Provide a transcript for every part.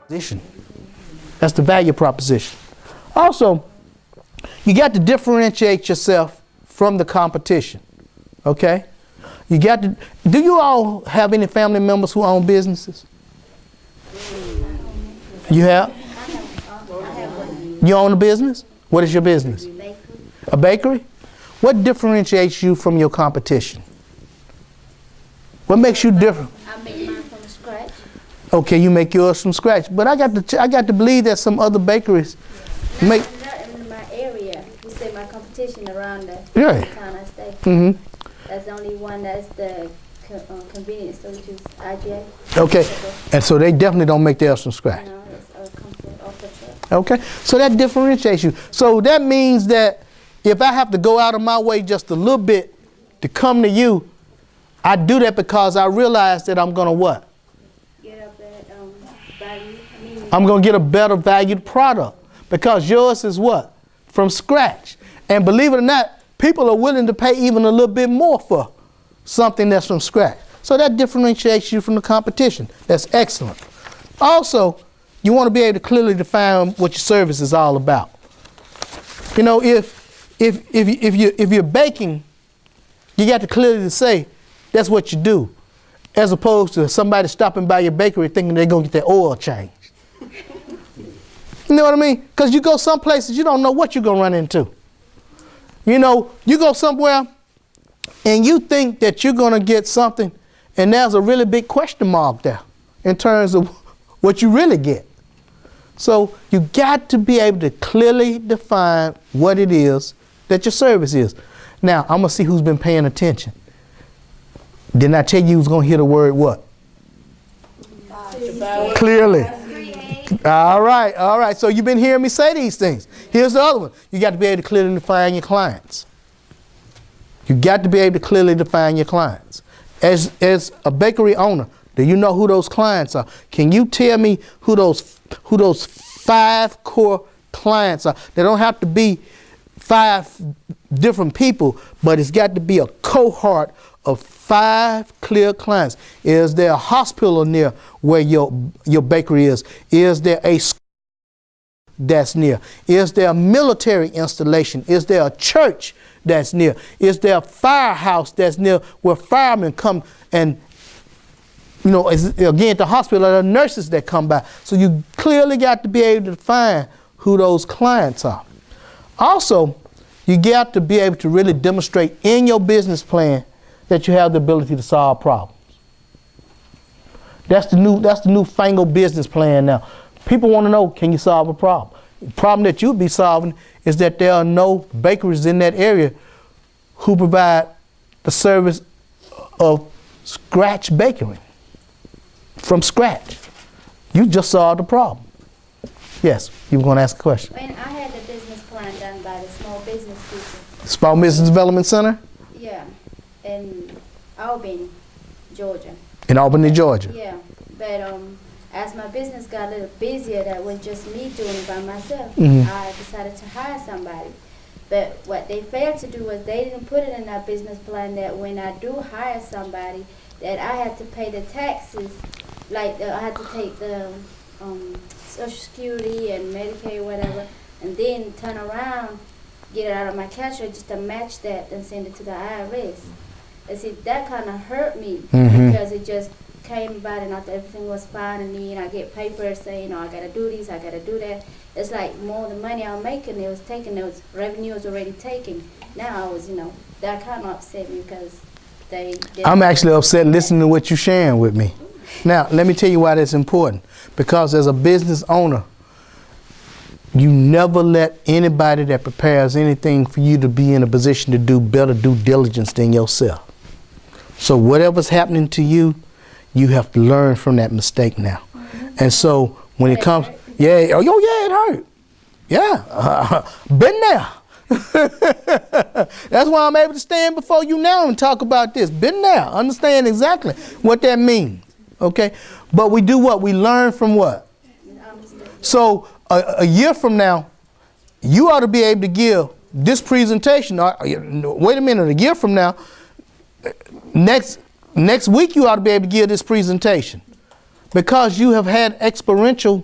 That's the value proposition. Also, you got to differentiate yourself from the competition. Okay? You got to. Do you all have any family members who own businesses? You have? You own a business? What is your business? A bakery? What differentiates you from your competition? What makes you different? I make mine from scratch. Okay, you make yours from scratch. But I got to believe that some other bakeries make. Not in my area. You say my competition around the Right. town I stay. Mm-hmm. That's the only one that's the convenience store, which is IGA. Okay, and so they definitely don't make theirs from scratch. No, it's comes off the truck. Okay, so that differentiates you. So that means that if I have to go out of my way just a little bit to come to you, I do that because I realize that I'm gonna what? Get up at value. I'm gonna get a better valued product because yours is what? From scratch. And believe it or not, people are willing to pay even a little bit more for something that's from scratch. So that differentiates you from the competition. That's excellent. Also, you want to be able to clearly define what your service is all about. You know, if you're baking, you got to clearly say that's what you do, as opposed to somebody stopping by your bakery thinking they're gonna get their oil changed. You know what I mean? Because you go some places you don't know what you're gonna run into. You know, you go somewhere and you think that you're gonna get something, and there's a really big question mark there in terms of what you really get. So you got to be able to clearly define what it is that your service is. Now, I'm gonna see who's been paying attention. Didn't I tell you was gonna hear the word what? Clearly. All right. So you've been hearing me say these things. Here's the other one. You got to be able to clearly define your clients. You got to be able to clearly define your clients. As a bakery owner, do you know who those clients are? Can you tell me who those 5 core clients are? They don't have to be 5 different people, but it's got to be a cohort of 5 clear clients. Is there a hospital near where your bakery is? Is there a school that's near? Is there a military installation? Is there a church that's near? Is there a firehouse that's near where firemen come and, you know, again, at the hospital, there are nurses that come by. So you clearly got to be able to define who those clients are. Also, you got to be able to really demonstrate in your business plan that you have the ability to solve problems. That's the newfangled business plan now. People want to know, can you solve a problem? The problem that you'll be solving is that there are no bakeries in that area who provide the service of scratch bakery. From scratch. You just solved the problem. Yes, you were going to ask a question. When I had the business plan done by the small business people. Small Business Development Center? Yeah, in Albany, Georgia. In Albany, Georgia? Yeah, but as my business got a little busier, that was just me doing it by myself. Mm-hmm. I decided to hire somebody. But what they failed to do was they didn't put it in our business plan that when I do hire somebody, that I had to pay the taxes, like I had to take the Social Security and Medicaid, whatever, and then turn around, get it out of my cash register, match that, and send it to the IRS. And see, that kind of hurt me because it just came about and I thought everything was fine, and then I get papers saying, I gotta do this, I gotta do that. It's like more the money I'm making, it was taken, revenue was already taken. Now I was, that kind of upset me because they didn't. I'm actually upset listening to what you're sharing with me. Now, let me tell you why that's important. Because as a business owner, you never let anybody that prepares anything for you to be in a position to do better due diligence than yourself. So whatever's happening to you, you have to learn from that mistake now. And so when it comes, it hurt. Yeah, been there. That's why I'm able to stand before you now and talk about this. Been there, understand exactly what that means. Okay, but we do what? We learn from what? So a year from now, you ought to be able to give this presentation. Wait a minute, a year from now, next week you ought to be able to give this presentation because you have had experiential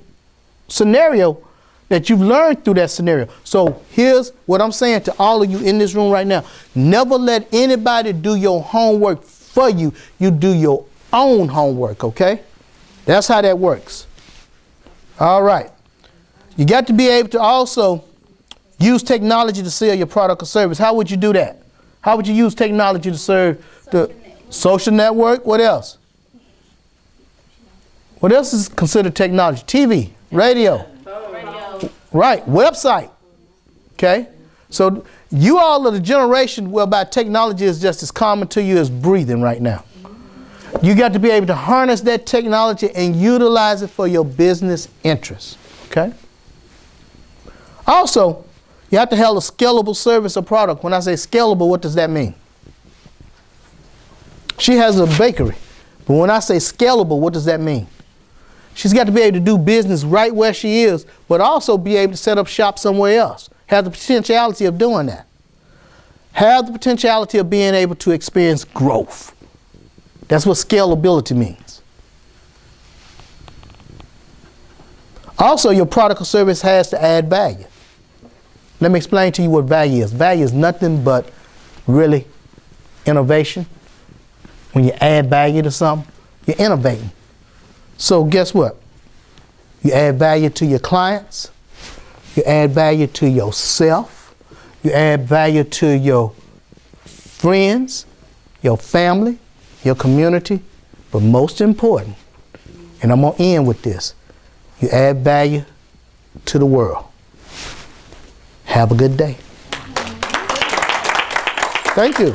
scenario that you've learned through that scenario. So here's what I'm saying to all of you in this room right now. Never let anybody do your homework for you. You do your own homework, okay? That's how that works. All right. You got to be able to also use technology to sell your product or service. How would you do that? How would you use technology to serve the social network? What else? What else is considered technology? TV, radio. Right, website. Okay? So you all are the generation whereby technology is just as common to you as breathing right now. You got to be able to harness that technology and utilize it for your business interests. Okay? Also, you have to have a scalable service or product. When I say scalable, what does that mean? She has a bakery. But when I say scalable, what does that mean? She's got to be able to do business right where she is, but also be able to set up shop somewhere else. Have the potentiality of doing that. Have the potentiality of being able to experience growth. That's what scalability means. Also, your product or service has to add value. Let me explain to you what value is. Value is nothing but really innovation. When you add value to something, you're innovating. So guess what? You add value to your clients. You add value to yourself. You add value to your friends, your family, your community. But most important, and I'm going to end with this, you add value to the world. Have a good day. Thank you.